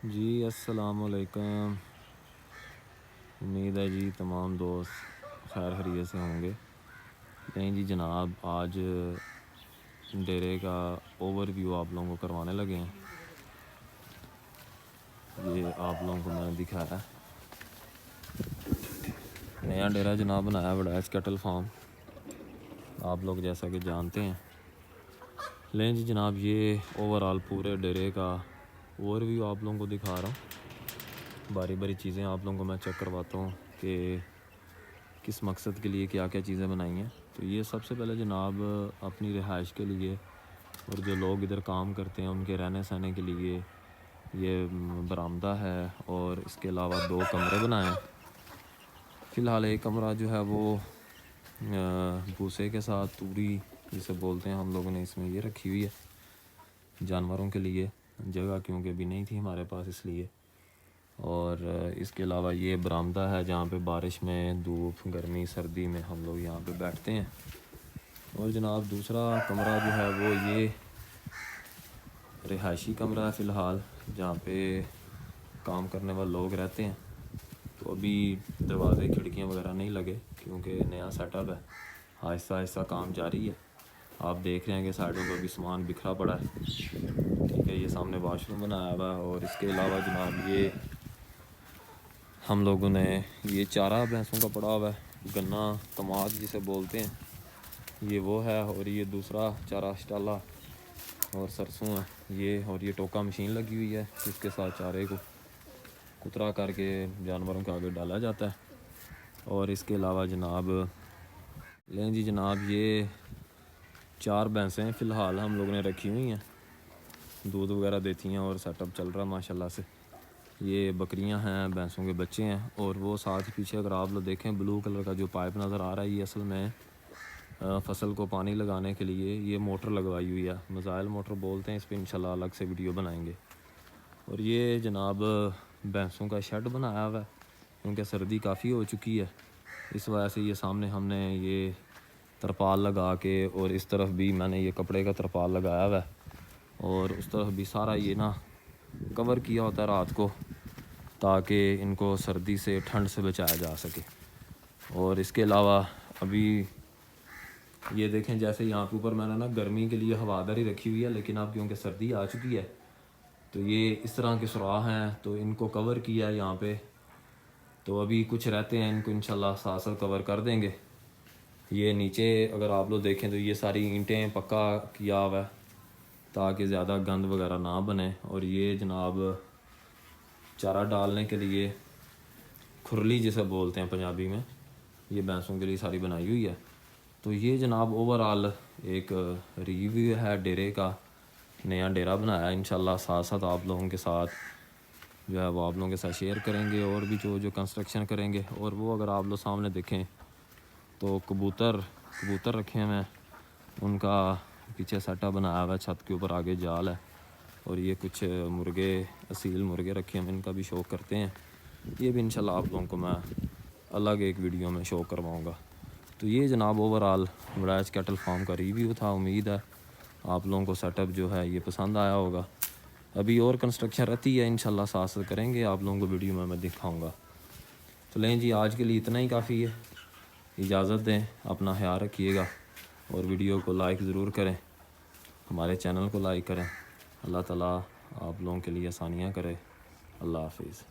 جی السلام علیکم۔ امید ہے جی تمام دوست خیر خیریت سے ہوں گے۔ نہیں جی جناب، آج ڈیرے کا اوور ویو آپ لوگوں کو کروانے لگے ہیں۔ یہ آپ لوگوں کو میں نے دکھایا نیا ڈیرا جناب بنایا وڈیچ کیٹل فارم، آپ لوگ جیسا کہ جانتے ہیں۔ لیں جی جناب، یہ اوور آل پورے ڈیرے کا اوور ویو آپ لوگوں کو دکھا رہا ہوں۔ باری باری چیزیں آپ لوگوں کو میں چیک کرواتا ہوں کہ کس مقصد کے لیے کیا کیا چیزیں بنائی ہیں۔ تو یہ سب سے پہلے جناب اپنی رہائش کے لیے اور جو لوگ ادھر کام کرتے ہیں ان کے رہنے سہنے کے لیے یہ برآمدہ ہے، اور اس کے علاوہ 2 کمرے بنائے ہیں۔ فی الحال ایک کمرہ جو ہے وہ بھوسے کے ساتھ توری جسے بولتے ہیں ہم لوگوں نے اس میں یہ رکھی ہوئی ہے جانوروں کے لیے، جگہ کیونکہ ابھی نہیں تھی ہمارے پاس اس لیے۔ اور اس کے علاوہ یہ برآمدہ ہے جہاں پہ بارش میں، دھوپ، گرمی، سردی میں ہم لوگ یہاں پہ بیٹھتے ہیں۔ اور جناب دوسرا کمرہ جو ہے وہ یہ رہائشی کمرہ ہے فی الحال، جہاں پہ کام کرنے والے لوگ رہتے ہیں۔ تو ابھی دروازے کھڑکیاں وغیرہ نہیں لگے کیونکہ نیا سیٹ اپ ہے، آہستہ آہستہ کام جاری ہے۔ آپ دیکھ رہے ہیں کہ سائڈوں پہ بھی سامان بکھرا پڑا ہے، ٹھیک ہے۔ یہ سامنے واش روم بنایا ہوا ہے، اور اس کے علاوہ جناب یہ ہم لوگوں نے یہ چارہ بھینسوں کا پڑا ہوا ہے، گنا کماد جسے بولتے ہیں یہ وہ ہے، اور یہ دوسرا چارہ اسٹالا اور سرسوں ہے یہ، اور یہ ٹوکا مشین لگی ہوئی ہے جس کے ساتھ چارے کو کترا کر کے جانوروں کے آگے ڈالا جاتا ہے۔ اور اس کے علاوہ جناب لیں جی جناب، یہ 4 بھینسیں فی الحال ہم لوگوں نے رکھی ہوئی ہیں، دودھ وغیرہ دیتی ہیں اور سیٹ اپ چل رہا ہے ماشاءاللہ سے۔ یہ بکریاں ہیں، بھینسوں کے بچے ہیں، اور وہ ساتھ ہی پیچھے اگر آپ لوگ دیکھیں بلو کلر کا جو پائپ نظر آ رہا ہے، یہ اصل میں فصل کو پانی لگانے کے لیے یہ موٹر لگوائی ہوئی ہے، مزائل موٹر بولتے ہیں اس پہ، انشاءاللہ الگ سے ویڈیو بنائیں گے۔ اور یہ جناب بھینسوں کا شیڈ بنایا ہوا ہے کیونکہ سردی کافی ہو چکی ہے، اس وجہ سے یہ سامنے ہم نے یہ ترپال لگا کے، اور اس طرف بھی میں نے یہ کپڑے کا ترپال لگایا ہوا ہے، اور اس طرف بھی سارا یہ نا کور کیا ہوتا ہے رات کو تاکہ ان کو سردی سے، ٹھنڈ سے بچایا جا سکے۔ اور اس کے علاوہ ابھی یہ دیکھیں جیسے یہاں کے اوپر میں نے نا گرمی کے لیے ہواداری رکھی ہوئی ہے، لیکن اب کیونکہ سردی آ چکی ہے تو یہ اس طرح کے سوراخ ہیں تو ان کو کور کیا ہے یہاں پہ، تو ابھی کچھ رہتے ہیں ان کو انشاءاللہ ساتھ ساتھ کور کر دیں گے۔ یہ نیچے اگر آپ لوگ دیکھیں تو یہ ساری اینٹیں پکا کیا ہوا ہے تاکہ زیادہ گند وغیرہ نہ بنے۔ اور یہ جناب چارہ ڈالنے کے لیے کھرلی جسے بولتے ہیں پنجابی میں، یہ بھینسوں کے لیے ساری بنائی ہوئی ہے۔ تو یہ جناب اوور آل ایک ریویو ہے ڈیرے کا، نیا ڈیرا بنایا ہے، انشاءاللہ ساتھ ساتھ آپ لوگوں کے ساتھ جو ہے وہ آپ لوگوں کے ساتھ شیئر کریں گے، اور بھی جو کنسٹرکشن کریں گے۔ اور وہ اگر آپ لوگ سامنے دیکھیں تو کبوتر رکھے ہوئے ہیں، ان کا پیچھے سیٹ اپ بنایا ہوا ہے، چھت کے اوپر آگے جال ہے، اور یہ کچھ مرغے، اصیل مرغے رکھے ہیں، ان کا بھی شو کرتے ہیں۔ یہ بھی انشاءاللہ آپ لوگوں کو میں الگ ایک ویڈیو میں شو کرواؤں گا۔ تو یہ جناب اوور آل وڈیچ کیٹل فارم کا ریویو تھا، امید ہے آپ لوگوں کو سیٹ اپ جو ہے یہ پسند آیا ہوگا۔ ابھی اور کنسٹرکشن رہتی ہے، انشاءاللہ ساتھ ساتھ کریں گے، آپ لوگوں کو ویڈیو میں دکھاؤں گا۔ تو لیں جی آج کے لیے اتنا ہی کافی ہے، اجازت دیں، اپنا خیال رکھیے گا، اور ویڈیو کو لائک ضرور کریں، ہمارے چینل کو لائک کریں۔ اللہ تعالیٰ آپ لوگوں کے لیے آسانیاں کرے۔ اللہ حافظ۔